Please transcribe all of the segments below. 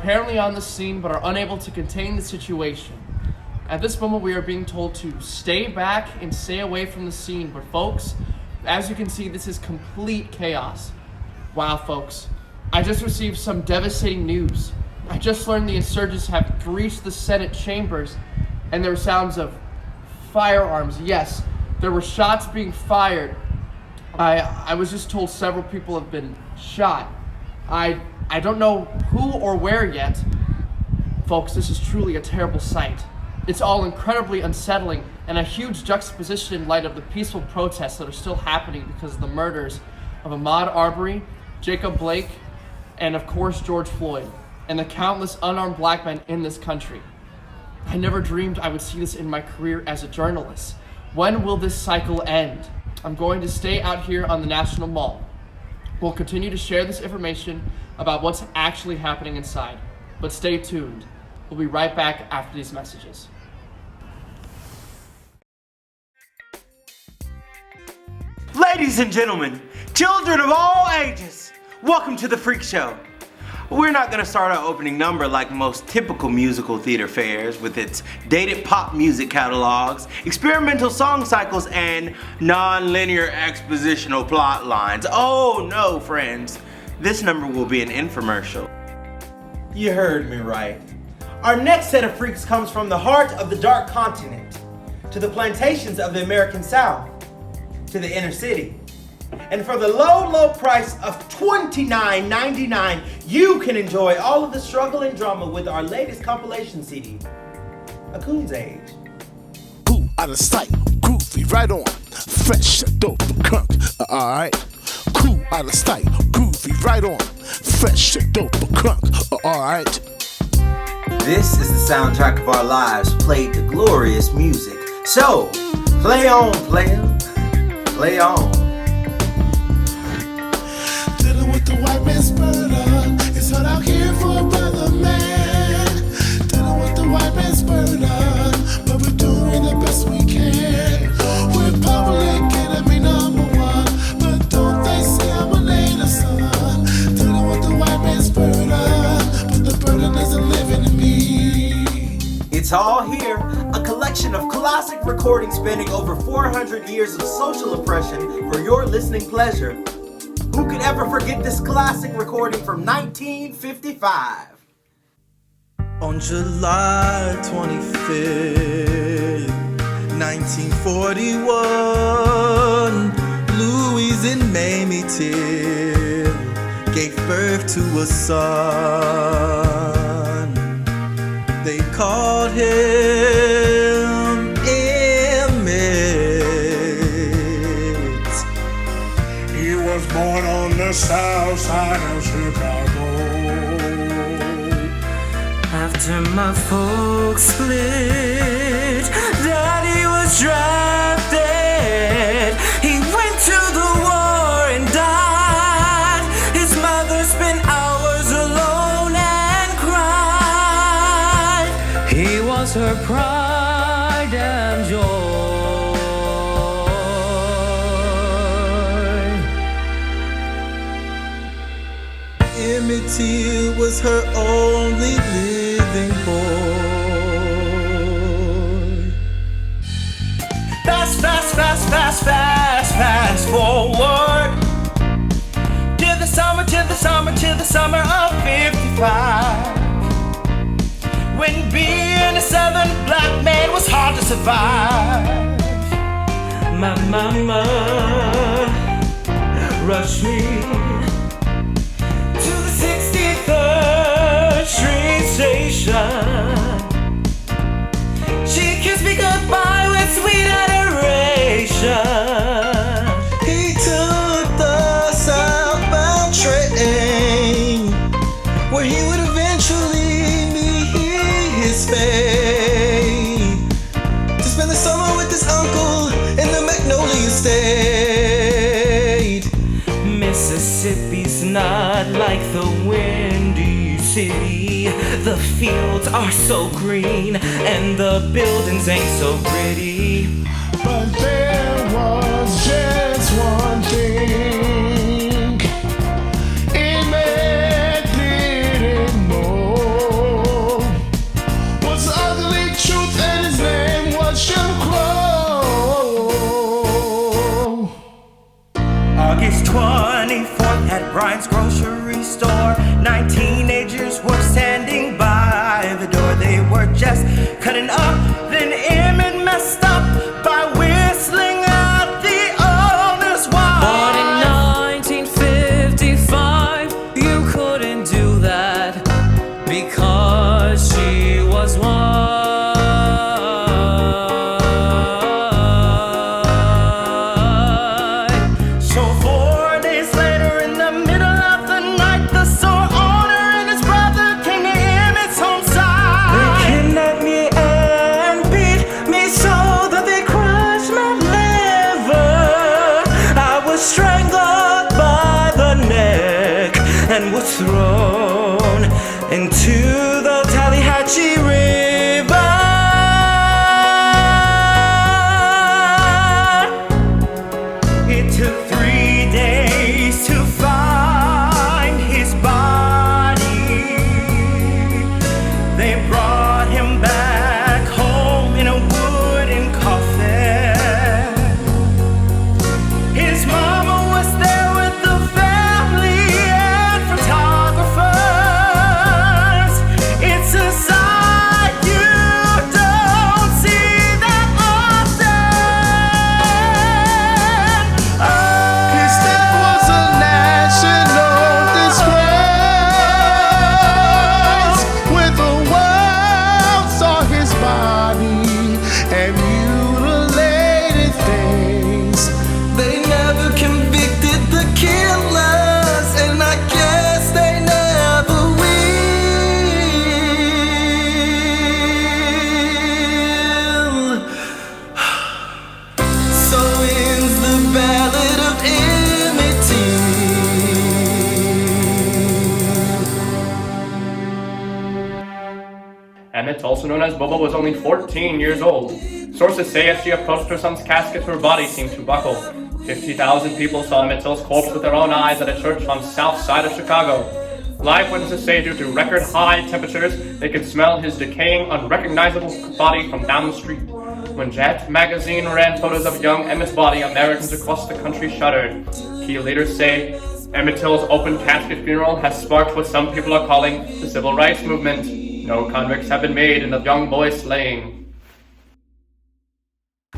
apparently on the scene but are unable to contain the situation. At this moment, we are being told to stay back and stay away from the scene. But folks, as you can see, this is complete chaos. Wow, folks, I just received some devastating news. I just learned the insurgents have breached the Senate chambers, and there were sounds of firearms. Yes, there were shots being fired. I was just told several people have been shot. I don't know who or where yet. Folks, this is truly a terrible sight. It's all incredibly unsettling and a huge juxtaposition in light of the peaceful protests that are still happening because of the murders of Ahmaud Arbery, Jacob Blake, and of course George Floyd, and the countless unarmed black men in this country. I never dreamed I would see this in my career as a journalist. When will this cycle end? I'm going to stay out here on the National Mall. We'll continue to share this information about what's actually happening inside, but stay tuned. We'll be right back after these messages. Ladies and gentlemen, children of all ages, welcome to the Freak Show. We're not gonna start our opening number like most typical musical theater fairs with its dated pop music catalogs, experimental song cycles, and non-linear expositional plot lines. Oh no, friends. This number will be an infomercial. You heard me right. Our next set of freaks comes from the heart of the dark continent, to the plantations of the American South, to the inner city. And for the low, low price of $29.99, you can enjoy all of the struggle and drama with our latest compilation CD, A Coon's Age. Cool, out of sight, groovy, right on, fresh, dope, crunk, alright. Cool, out of sight, groovy, right on, fresh, dope, crunk, alright. This is the soundtrack of our lives, played to glorious music. So, play on, player, play on. Dealing with the white man's murder, it's hard out here for a brother man. Dealing with the white man's murder, but we're doing the best we can. We're public enemy number one, but don't they say I'm a native son? Dealing with the white man's murder, but the burden isn't living in me. It's all here, a collection of classic recordings spanning over 400 years of social oppression for your listening pleasure. Who could ever forget this classic recording from 1955? On July 25th, 1941, Louise and Mamie Till gave birth to a son. They called him Emmett. He was born on the south side of Chicago. After my folks split, Daddy was drafted. He went to the war and died. His mother spent hours alone and cried. He was her pride and joy. Emmett Till was her only living boy. Fast, fast, fast, fast, fast, fast forward to the summer, to the summer, to the summer of 55. When being a southern black man was hard to survive. My mama rushed me to the 63rd Street Station. She kissed me goodbye with sweet adoration. He took the southbound train, where he would eventually meet his fate, to spend the summer with his uncle in the Magnolia State. Mississippi's not like the Windy City. The fields are so green and the buildings ain't so pretty. But there was just one thing Emmett didn't know. and was thrown into the Tallahatchie River. It took 3 days to find his body. They brought him back home in a wooden coffin. His mama was there with the family and photographers. It's a sight you don't see that often. His death was a national disgrace. When the world saw his body and mutilated face, They never convicted the killers, and I guess they never will. So ends the Ballad of Emmett Till. Emmett, also known as Bubba, was only 14 years old. Sources say as she approached her son's casket, her body seemed to buckle. 50,000 people saw Emmett Till's corpse with their own eyes at a church on the south side of Chicago. Live witnesses say due to record high temperatures, they could smell his decaying, unrecognizable body from down the street. When Jet magazine ran photos of young Emmett's body, Americans across the country shuddered. Key leaders say Emmett Till's open casket funeral has sparked what some people are calling the civil rights movement. No convicts have been made in the young boy's slaying.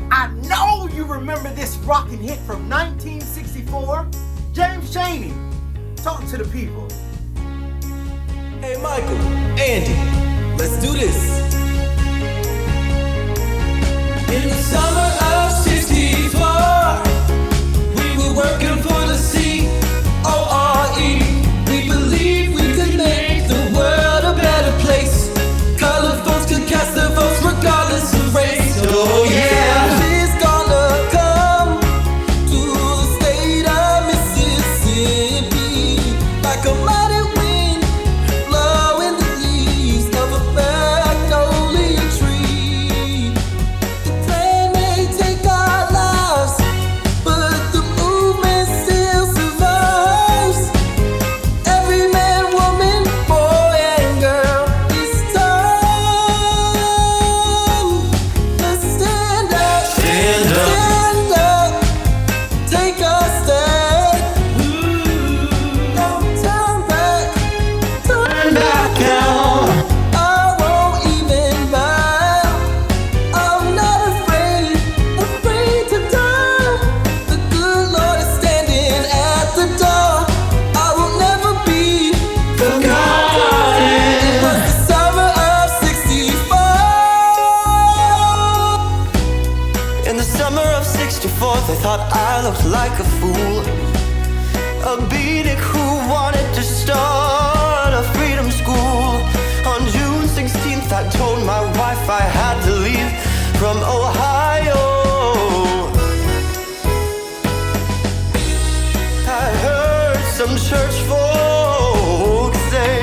I know you remember this rockin' hit from 1964. James Chaney, talk to the people. Hey Michael, Andy, let's do this. In the summer of '64, we were working for the CORE. We believed we could make the world a better place. Colored folks could cast their votes regardless of race. Oh yeah, he's gonna come to the state of Mississippi like a mighty wind blowing the leaves of a magnolia tree. The Klan may take our lives, but the movement still survives. Every man, woman, boy, and girl, it's time. Let's stand up, stand up, take a stand. Don't turn back now. I won't even bow. I'm not afraid to die. The good Lord is standing at the door. I will never be forgotten. It was the summer of '64. In the summer of '64, they thought I looked like a fool. A beatnik who wanted to start a freedom school. On June 16th, I told my wife I had to leave from Ohio. I heard some church folks say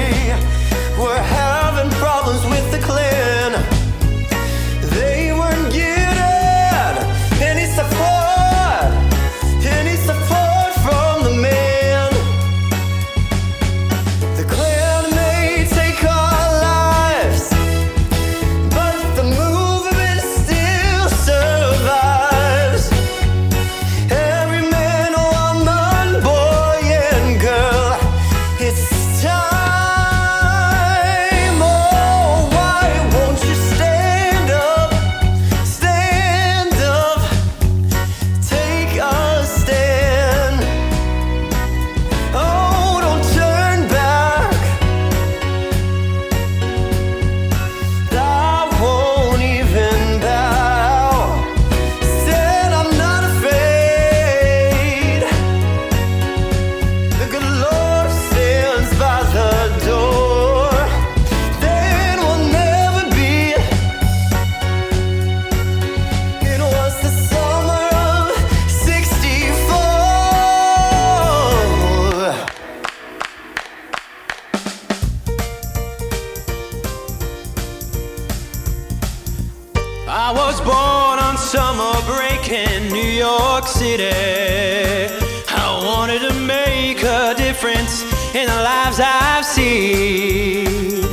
we're having problems with the Klan. They weren't getting any support from the man. The Klan may take our lives, but the movement still survives. York City. I wanted to make a difference in the lives I've seen.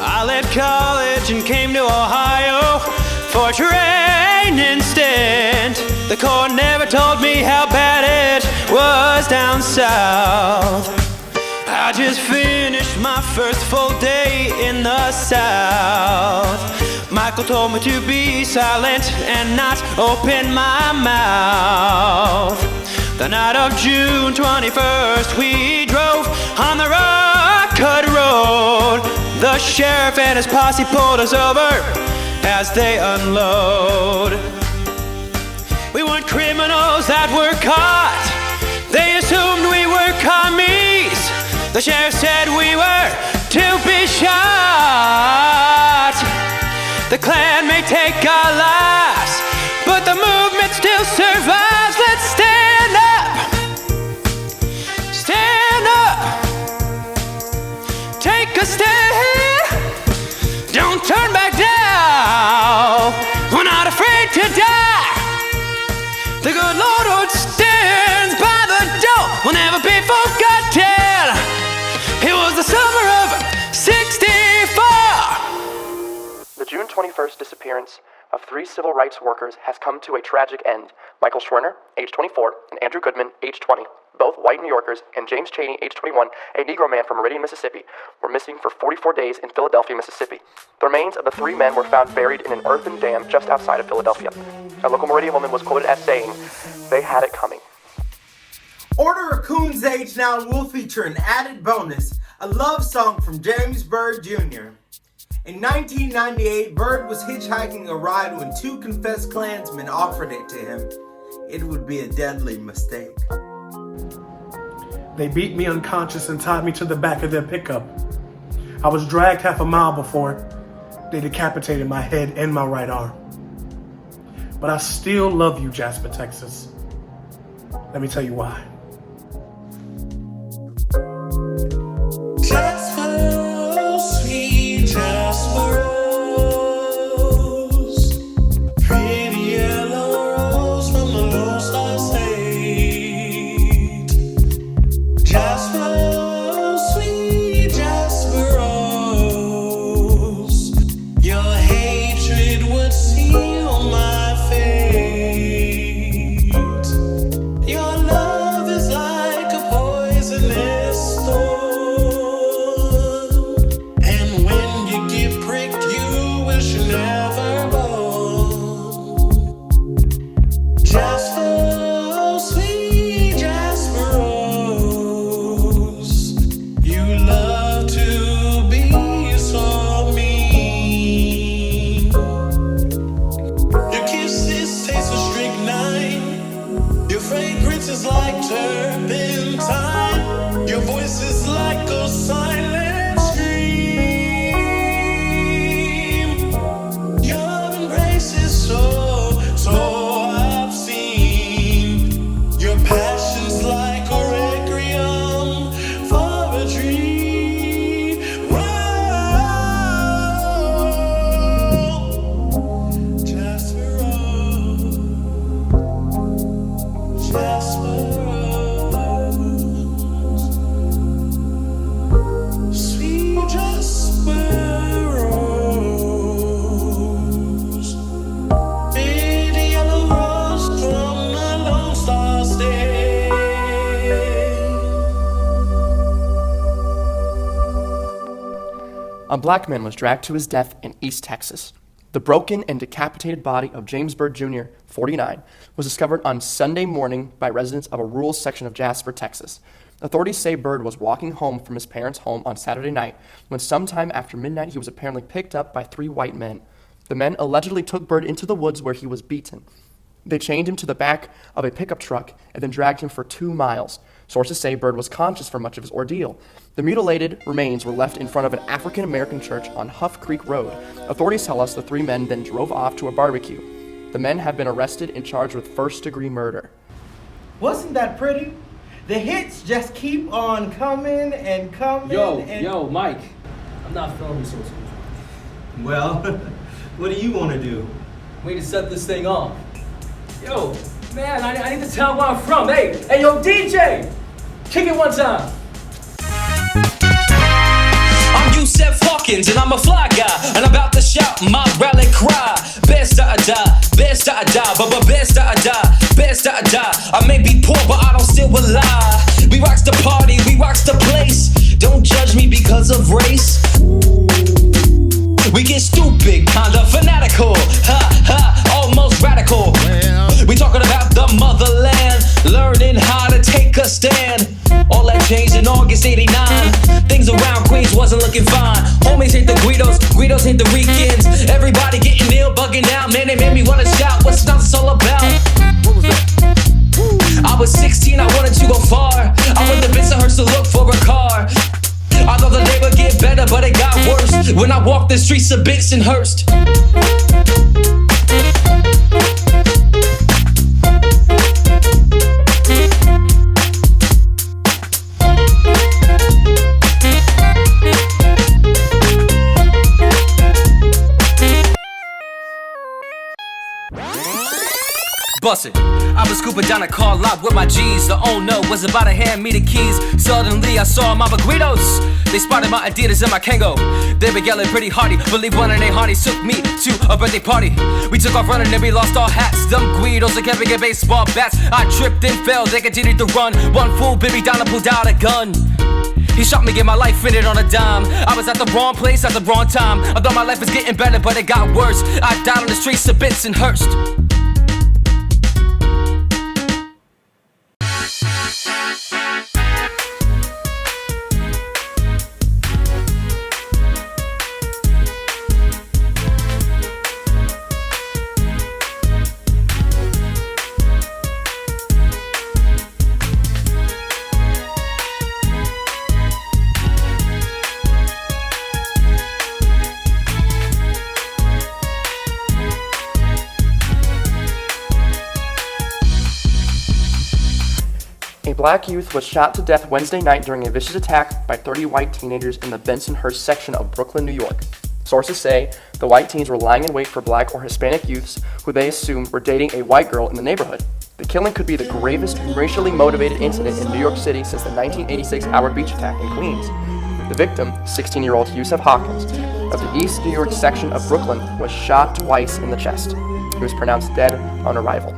I left college and came to Ohio for a training stint. The Corps never told me how bad it was down south. I just finished my first full day in the South. Michael told me to be silent and not open my mouth. The night of June 21st, we drove on the Rockwood Road. The sheriff and his posse pulled us over as they unload. We weren't criminals that were caught. They assumed we were commies. The sheriff said we were to be shot. The Klan may take our lives, but the movement still survives. Let's stand up. Stand up. Take a stand. Don't turn back now. We're not afraid to die. The good Lord stands by the door. Will never be forgotten. It was the summer of '64. The June 21st disappearance of 3 civil rights workers has come to a tragic end. Michael Schwerner, age 24, and Andrew Goodman, age 20, both white New Yorkers, and James Chaney, age 21, a Negro man from Meridian, Mississippi, were missing for 44 days in Philadelphia, Mississippi. The remains of the 3 men were found buried in an earthen dam just outside of Philadelphia. A local Meridian woman was quoted as saying, "They had it coming." Order of Coon's Age Now will feature an added bonus, a love song from James Byrd Jr. In 1998, Byrd was hitchhiking a ride when 2 confessed Klansmen offered it to him. It would be a deadly mistake. They beat me unconscious and tied me to the back of their pickup. I was dragged half a mile before they decapitated my head and my right arm. But I still love you, Jasper, Texas. Let me tell you why. Jasper, sweet Jasper Rose, pretty yellow rose from the Lone Star State. Jasper, sweet Jasper Rose, your hatred would seal my fate. Your love is like a poisonous thorn, and when you get pricked, you wish you never born. Jasper, sweet Jasper Rose, you love to be so mean. Your kisses taste of strychnine. Your fragrance is like turpentine. Your voice is like a silent scream. Your embrace is so obscene. Your passion's like a requiem for a dream. Whoa, Jasper Rose. Jasper Rose, sweet Jasper Rose, pretty yellow rose from the Lone Star State. A black man was dragged to his death in East Texas. The broken and decapitated body of James Byrd Jr., 49, was discovered on Sunday morning by residents of a rural section of Jasper, Texas. Authorities say Byrd was walking home from his parents' home on Saturday night when sometime after midnight he was apparently picked up by 3 white men. The men allegedly took Byrd into the woods where he was beaten. They chained him to the back of a pickup truck and then dragged him for 2 miles. Sources say Byrd was conscious for much of his ordeal. The mutilated remains were left in front of an African-American church on Huff Creek Road. Authorities tell us the 3 men then drove off to a barbecue. The men have been arrested and charged with first-degree murder. Wasn't that pretty? The hits just keep on coming and coming. Yo, Mike. I'm not feeling this one. Well, what do you want to do? We need to set this thing off. Yo, Man, I need to tell where I'm from. Hey, yo, DJ! Kick it one time. I'm Yusef Hawkins and I'm a fly guy, and I'm about to shout my rally cry. Best I die, best I die, but best I die, best I die. I may be poor, but I don't still lie. We rocks the party, we rocks the place. Don't judge me because of race. We get stupid, kinda fanatical, almost radical. We talking about the motherland, learning how to take a stand. All that changed in August '89. Things around Queens wasn't looking fine. Homies ain't the Guidos, Guidos ain't the weekends. Everybody getting ill, bugging out. Man, they made me wanna shout. What's nonsense all about? What was that? I was 16, I wanted to go far. I went to Bensonhurst to look for a car. I thought the day would get better, but it got worse when I walked the streets of Bensonhurst. Bussin'. I was scooping down a car lot with my G's. The owner was about to hand me the keys. Suddenly I saw my Guidos. They spotted my Adidas and my Kango. They were yelling pretty hardy. Believe one of their hardies took me to a birthday party. We took off running and we lost our hats. Them Guidos they kept getting baseball bats. I tripped and fell, they continued to run. One fool bit me down and pulled out a gun. He shot me, get my life fitted on a dime. I was at the wrong place at the wrong time. I thought my life was getting better, but it got worse. I died on the streets of Bensonhurst. A black youth was shot to death Wednesday night during a vicious attack by 30 white teenagers in the Bensonhurst section of Brooklyn, New York. Sources say the white teens were lying in wait for black or Hispanic youths who they assumed were dating a white girl in the neighborhood. The killing could be the gravest racially motivated incident in New York City since the 1986 Howard Beach attack in Queens. The victim, 16-year-old Yusef Hawkins, of the East New York section of Brooklyn, was shot twice in the chest. He was pronounced dead on arrival.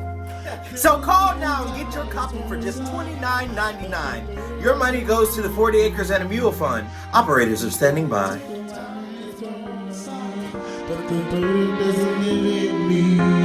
So call now and get your copy for just $29.99. Your money goes to the 40 Acres and a Mule Fund. Operators are standing by. But the bird doesn't live in me.